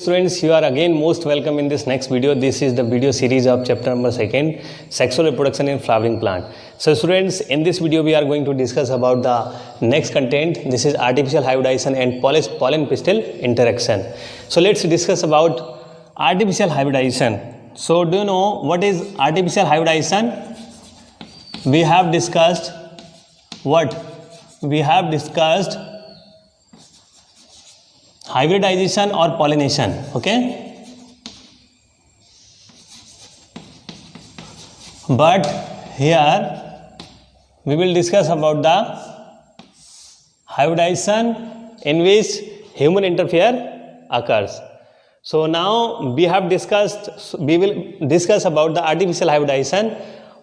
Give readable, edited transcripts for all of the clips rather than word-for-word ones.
Students, you are again most welcome in this next video. This is the video series of chapter number 2, sexual reproduction in flowering plant. So students, in this video we are going to discuss about the next content. This is artificial hybridization and pollen pistil interaction. So let's discuss about artificial hybridization. So do you know what is artificial hybridization? We have discussed what? We have discussed hybridization or pollination. Okay, but here we will discuss about the hybridization in which human interfere occurs. So now we will discuss about the artificial hybridization,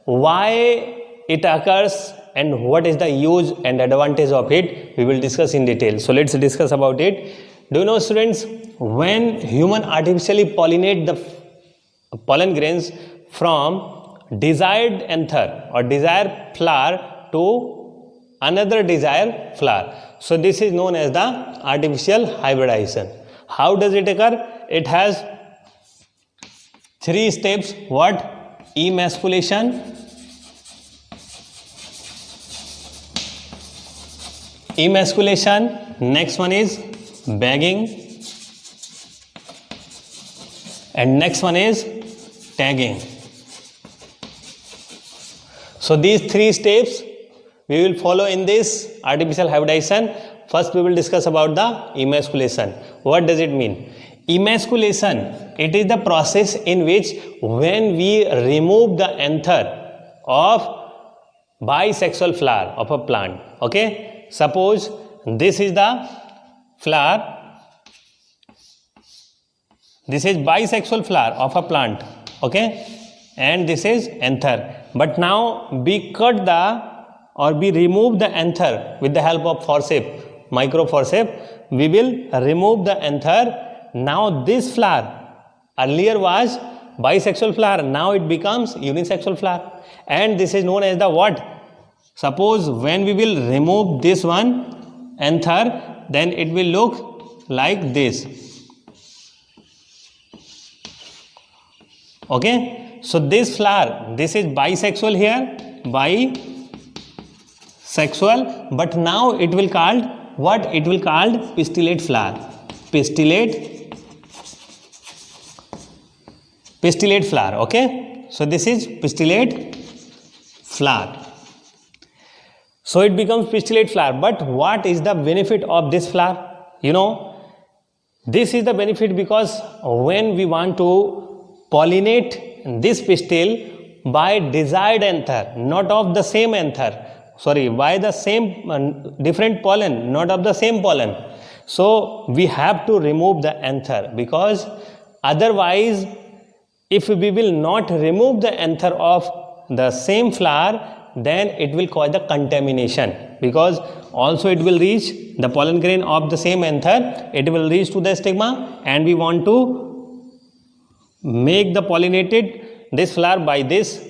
why it occurs and what is the use and advantage of it. We will discuss in detail. So let's discuss about it. Do you know, students, when human artificially pollinate the pollen grains from desired anther or desired flower to another desired flower, so this is known as the artificial hybridization. How does it occur? It has 3 steps. What? Emasculation, next one is bagging, and next one is tagging. So these 3 steps we will follow in this artificial hybridization. First we will discuss about the emasculation. What does it mean? Emasculation, it is the process in which when we remove the anther of bisexual flower of a plant. Okay, suppose this is the flower, this is bisexual flower of a plant, okay, and this is anther. But now we cut we remove the anther with the help of forceps, micro forceps. We will remove the anther. Now this flower earlier was bisexual flower, now it becomes unisexual flower, and this is known as the what? Suppose when we will remove this one anther, then it will look like this. Okay, so this flower, this is bisexual here, bisexual, but now it will called what? It will called pistillate flower. Pistillate flower. Okay, so this is pistillate flower. So it becomes pistillate flower. But what is the benefit of this flower? You know, this is the benefit because when we want to pollinate this pistil by desired anther, not of the same anther, by the same different pollen, not of the same pollen. So we have to remove the anther, because otherwise if we will not remove the anther of the same flower, then it will cause the contamination, because also it will reach the pollen grain of the same anther, it will reach to the stigma, and we want to make the pollinated this flower by this,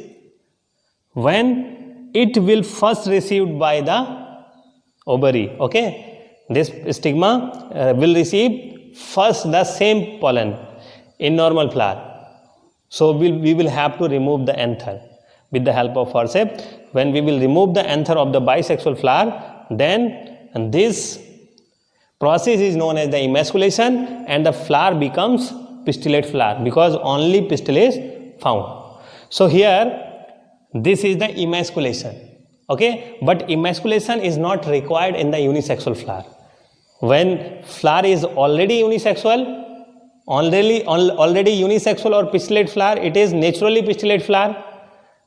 when it will first received by the ovary. Okay, this stigma will receive first the same pollen in normal flower. So we will have to remove the anther with the help of forceps. When we will remove the anther of the bisexual flower, then this process is known as the emasculation, and the flower becomes pistillate flower, because only pistil is found. So here this is the emasculation. Okay, but emasculation is not required in the unisexual flower. When flower is already unisexual, already unisexual or pistillate flower, it is naturally pistillate flower,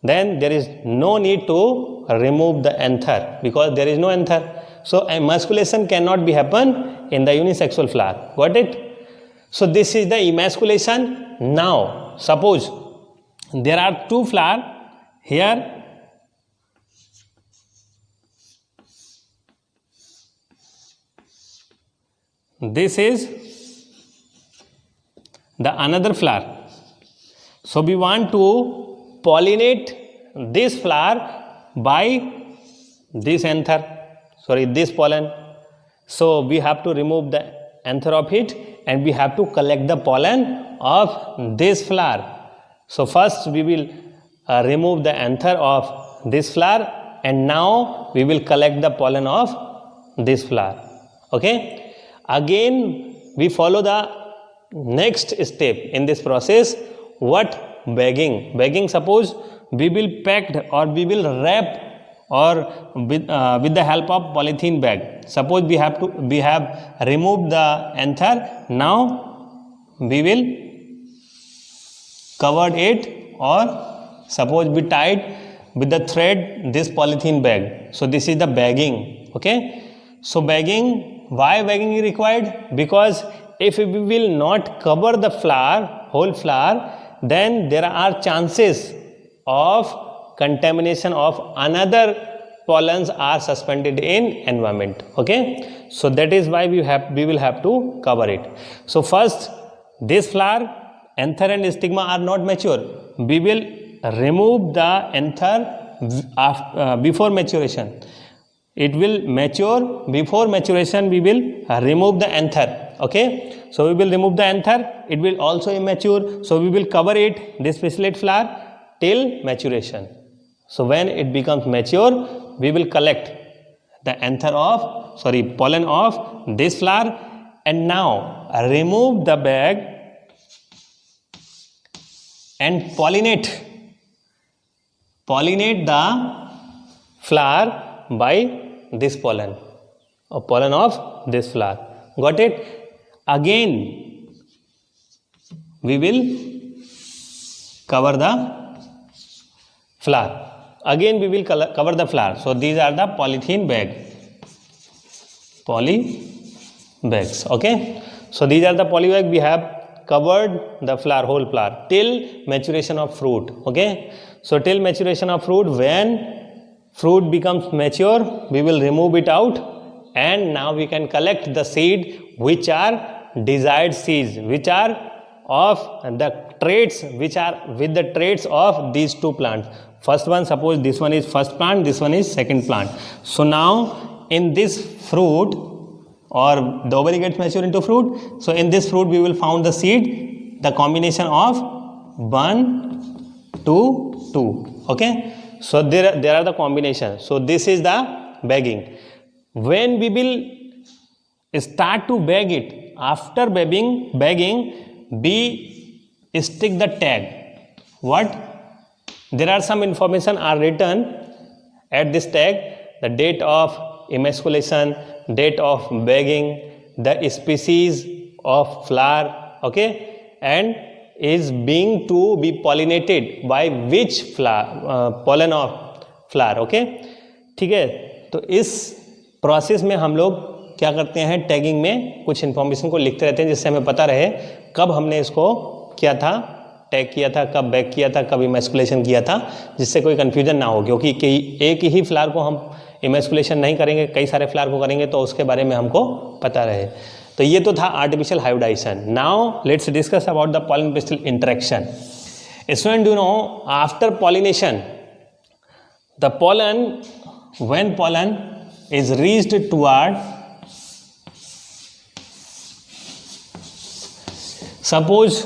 then there is no need to remove the anther, because there is no anther. So emasculation cannot be happen in the unisexual flower. Got it? So this is the emasculation. Now suppose there are 2 flowers here. This is the another flower. So we want to pollinate this flower by this anther, this pollen. So we have to remove the anther of it and we have to collect the pollen of this flower. So first we will remove the anther of this flower, and now we will collect the pollen of this flower. Okay, again we follow the next step in this process. What? Bagging. Suppose we will packed or we will wrap or with the help of polythene bag. Suppose we have removed the anther. Now we will covered it, or suppose we tied with the thread this polythene bag. So this is the bagging. Okay, so bagging, why bagging is required? Because if we will not cover the whole flower, then there are chances of contamination of another pollens are suspended in environment. Okay, so that is why we will have to cover it. So first, this flower, anther and stigma are not mature. We will remove the anther before maturation. It will mature. Before maturation we will remove the anther. Okay, so we will remove the anther. It will also immature, so we will cover it, this spicellate flower, till maturation. So when it becomes mature, we will collect the pollen of this flower, and now remove the bag and pollinate the flower by this pollen, or pollen of this flower. Got it? Again we will cover the flower. Again we will cover the flower. So these are the polythene bags. Okay, so these are the poly bag. We have covered the flower, whole flower, till maturation of fruit. Okay, so till maturation of fruit, when fruit becomes mature, we will remove it out, and now we can collect the seed which are desired seeds, which are of the traits, which are with the traits of these two plants. First one, suppose this one is first plant, this one is second plant. So now in this fruit, or the ovary gets mature into fruit, so in this fruit we will found the seed, the combination of 1, 2, 2. Okay, so there are the combinations. So this is the bagging. When we will start to bag it, after bagging, we stick the tag. What? There are some information are written at this tag: the date of emasculation, date of bagging, the species of flower. Okay, and is being to be pollinated by which flower, pollen of flower. Okay, ठीक है. तो इस process में हम लोग क्या करते हैं, टैगिंग में कुछ इन्फॉर्मेशन को लिखते रहते हैं, जिससे हमें पता रहे कब हमने इसको किया था, टैग किया था, कब बैक किया था, कब इमेस्कुलेशन किया था, जिससे कोई कन्फ्यूजन ना हो. क्योंकि एक ही फ्लावर को हम इमेस्कुलेशन नहीं करेंगे, कई सारे फ्लावर को करेंगे, तो उसके बारे में हमको पता रहे. तो ये तो था artificial hybridisation. Now let's discuss about the pollen pistil interaction. Student, do no after pollination the pollen, when pollen is reached toward, suppose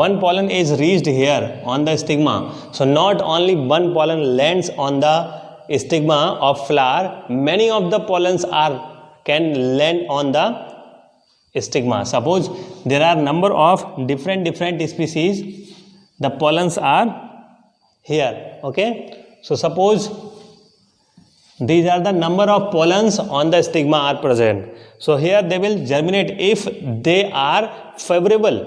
one pollen is reached here on the stigma, so not only one pollen lands on the stigma of flower, many of the pollens can land on the stigma. Suppose there are number of different species, the pollens are here. Okay, so suppose these are the number of pollens on the stigma are present. So here they will germinate if they are favorable.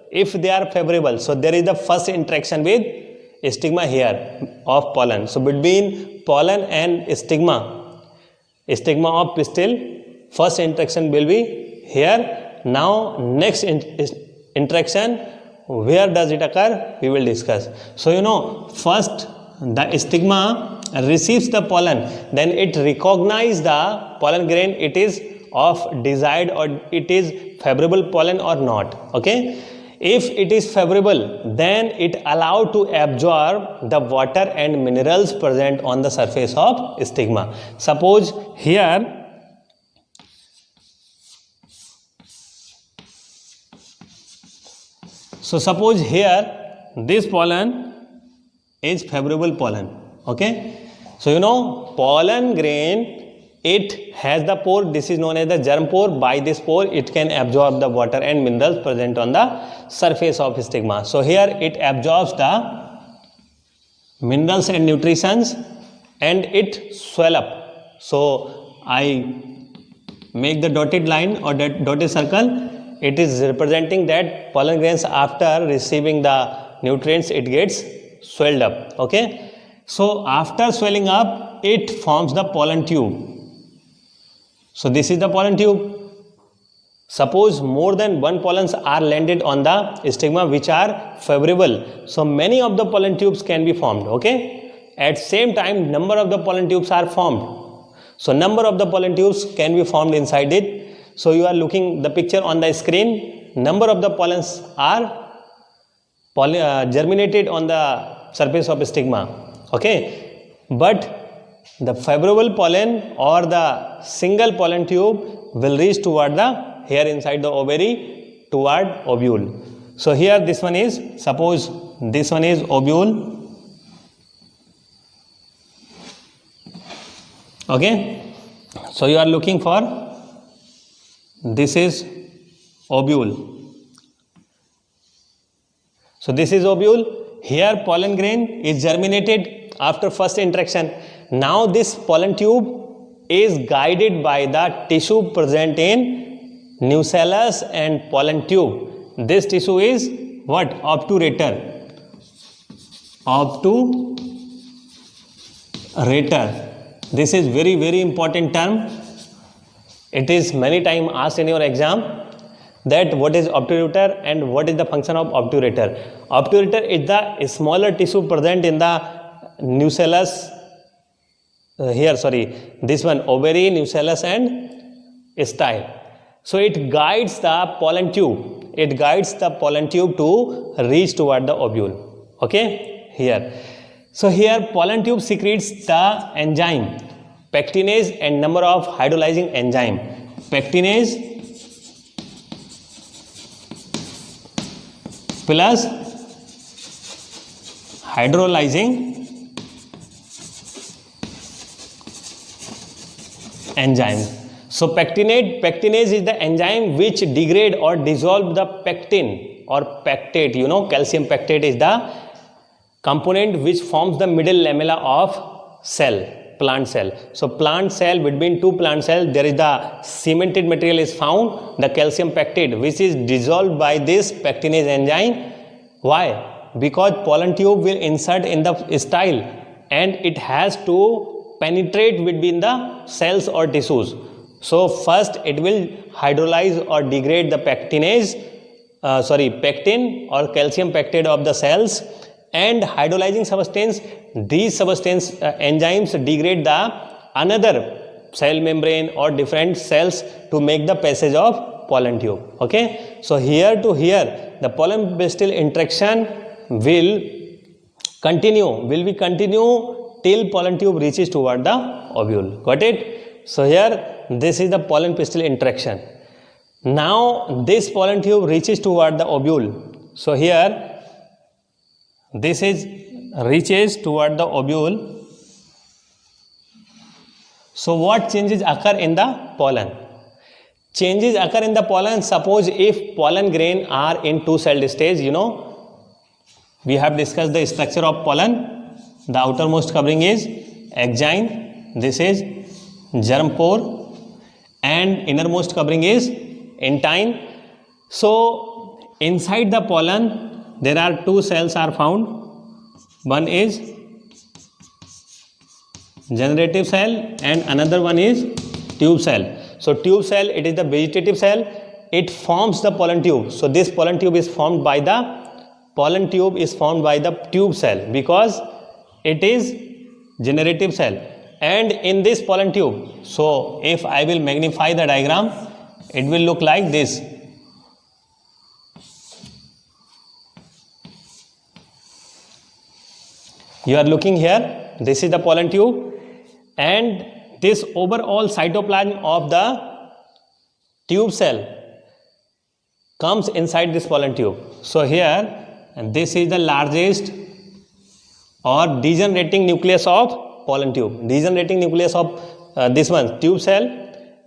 If they are favorable, so there is the first interaction with stigma here of pollen. So between pollen and stigma of pistil, first interaction will be here. Now next interaction, where does it occur? We will discuss. So you know, first the stigma receives the pollen, then it recognizes the pollen grain, it is of desired or it is favorable pollen or not. Okay, if it is favorable, then it allowed to absorb the water and minerals present on the surface of stigma. Suppose here So suppose here this pollen is favorable pollen. Okay. So you know pollen grain, it has the pore. This is known as the germ pore. By this pore, it can absorb the water and minerals present on the surface of stigma. So here it absorbs the minerals and nutrients and it swell up. So I make the dotted line or that dotted circle. It is representing that pollen grains, after receiving the nutrients, it gets swelled up. Okay. So after swelling up, it forms the pollen tube. So this is the pollen tube. Suppose more than one pollens are landed on the stigma which are favorable. So many of the pollen tubes can be formed. Okay. At same time, number of the pollen tubes are formed. So number of the pollen tubes can be formed inside it. So you are looking the picture on the screen. Number of the pollens are germinated on the surface of stigma. Okay. But the favorable pollen or the single pollen tube will reach toward the here inside the ovary toward ovule. So here this one is, suppose this one is ovule. Okay. So you are looking for, this is ovule. So this is ovule. Here pollen grain is germinated after first interaction. Now this pollen tube is guided by the tissue present in nucellus and pollen tube. This tissue is what? Obturator. Obturator. This is very, very important term. It is many times asked in your exam that what is obturator and what is the function of obturator. Obturator is the smaller tissue present in the nucellus, this one, ovary, nucellus and style. So it guides the pollen tube. It guides the pollen tube to reach toward the ovule. Okay, here. So here pollen tube secretes the enzyme pectinase and number of hydrolyzing enzyme. Pectinase plus hydrolyzing enzyme. So pectinase is the enzyme which degrade or dissolve the pectin or pectate. You know, calcium pectate is the component which forms the middle lamella of cell, plant cell. So plant cell, between two plant cells, there is the cemented material is found, the calcium pectate, which is dissolved by this pectinase enzyme. Why? Because pollen tube will insert in the style and it has to penetrate between the cells or tissues. So first it will hydrolyze or degrade the pectin or calcium pectate of the cells, and hydrolyzing substance, these substance enzymes degrade the another cell membrane or different cells to make the passage of pollen tube. Okay. So here to here the pollen pistil interaction will be continue till pollen tube reaches toward the ovule. Got it? So here this is the pollen pistil interaction. Now this pollen tube reaches toward the ovule. So here this is reaches toward the ovule. So what changes occur in the pollen? Changes occur in the pollen. Suppose if pollen grain are in two-celled stage, you know, we have discussed the structure of pollen. The outermost covering is exine, this is germ pore, and innermost covering is intine. So inside the pollen there are two cells are found. One is generative cell and another one is tube cell. So tube cell, it is the vegetative cell. It forms the pollen tube. So this pollen tube is formed by the tube cell because it is generative cell. And in this pollen tube, so if I will magnify the diagram, it will look like this. You are looking here, this is the pollen tube, and this overall cytoplasm of the tube cell comes inside this pollen tube. So here, and this is the largest or degenerating nucleus of pollen tube, degenerating nucleus of this one tube cell,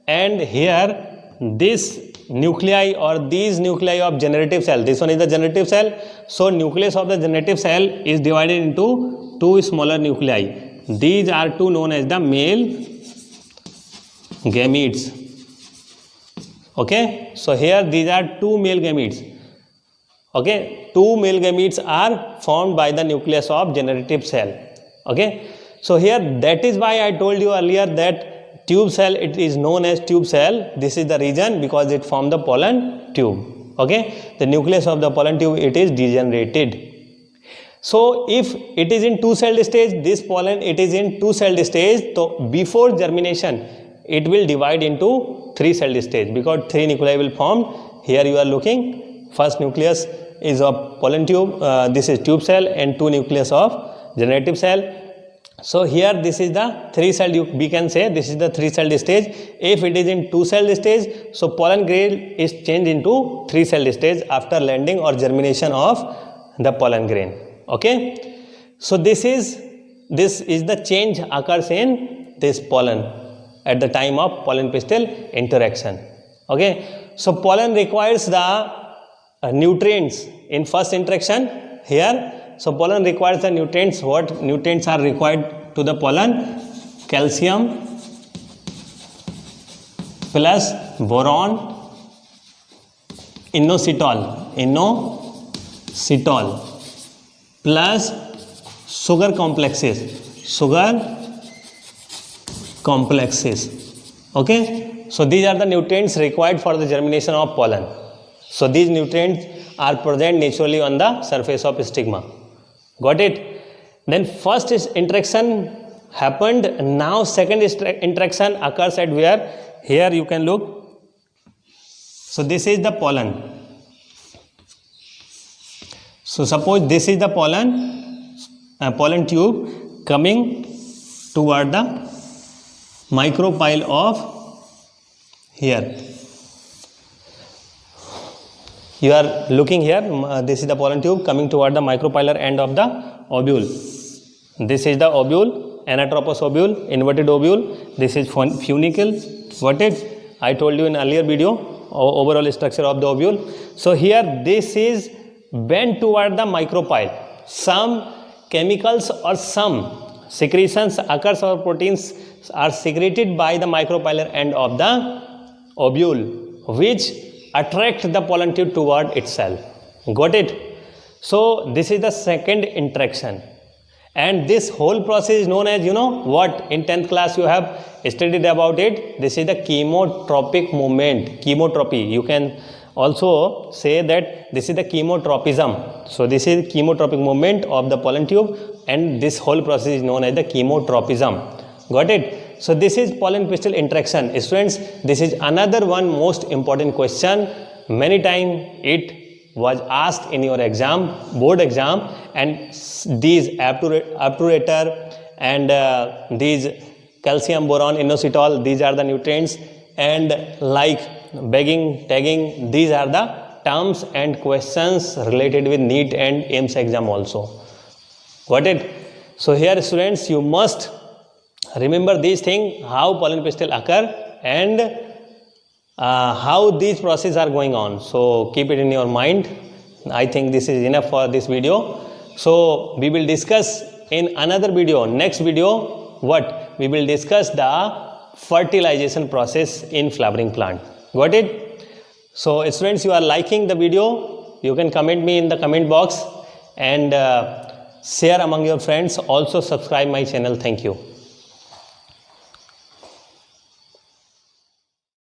and here this nuclei or these nuclei of generative cell, this one is the generative cell. So nucleus of the generative cell is divided into two smaller nuclei. These are two known as the male gametes. Okay, so here these are two male gametes. Okay, two male gametes are formed by the nucleus of generative cell. Okay, so here that is why I told you earlier that tube cell, it is known as tube cell. This is the reason because it formed the pollen tube. Okay, the nucleus of the pollen tube, it is degenerated. So if it is in two-celled stage, this pollen, it is in two-celled stage. So before germination, it will divide into three-celled stage because three nuclei will form. Here you are looking, first nucleus is of pollen tube, this is tube cell, and two nucleus of generative cell. So here this is the three-celled, we can say this is the three-celled stage. If it is in two-celled stage, so pollen grain is changed into three-celled stage after landing or germination of the pollen grain. Okay, so this is the change occurs in this pollen at the time of pollen pistil interaction. Okay, so pollen requires the nutrients in first interaction here. So pollen requires the nutrients. What nutrients are required to the pollen? Calcium plus boron, inositol plus sugar complexes. Okay, so these are the nutrients required for the germination of pollen. So these nutrients are present naturally on the surface of stigma. Got it? Then first interaction happened. Now second interaction occurs at where? Here you can look. So this is the pollen. So suppose this is the pollen tube coming toward the micropyle of here. You are looking here, this is the pollen tube coming toward the micropylar end of the ovule. This is the ovule, anatropous ovule, inverted ovule. This is funicle. What it? I told you in earlier video, overall structure of the ovule. So here this is bent toward the micropyle. Some chemicals or some secretions occurs or proteins are secreted by the micropylar end of the ovule, which attract the pollen tube toward itself. Got it? So this is the second interaction, and this whole process is known as, you know what, in 10th class you have studied about it. This is the chemotropic movement. Chemotropy, you can also say that this is the chemotropism. So this is chemotropic movement of the pollen tube, and this whole process is known as the chemotropism. Got it? So this is pollen pistil interaction. Students, this is another one most important question. Many times it was asked in your exam, board exam, and these obturator and these calcium, boron, inositol, these are the nutrients, and like bagging, tagging, these are the terms and questions related with NEET and AIIMS exam also. Got it? So here students, you must remember these things, how pollen pistil occur and how these processes are going on. So keep it in your mind. I think this is enough for this video. So we will discuss in another video, next video, what? We will discuss the fertilization process in flowering plant. Got it? So students, you are liking the video, you can comment me in the comment box and share among your friends. Also subscribe my channel. Thank you.